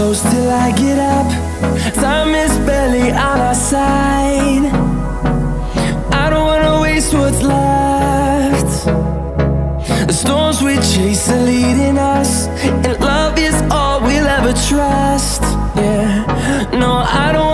close till I get up. Time is barely on our side. I don't wanna waste what's left. The storms we chase are leading us, and love is all we'll ever trust. Yeah, no, I don't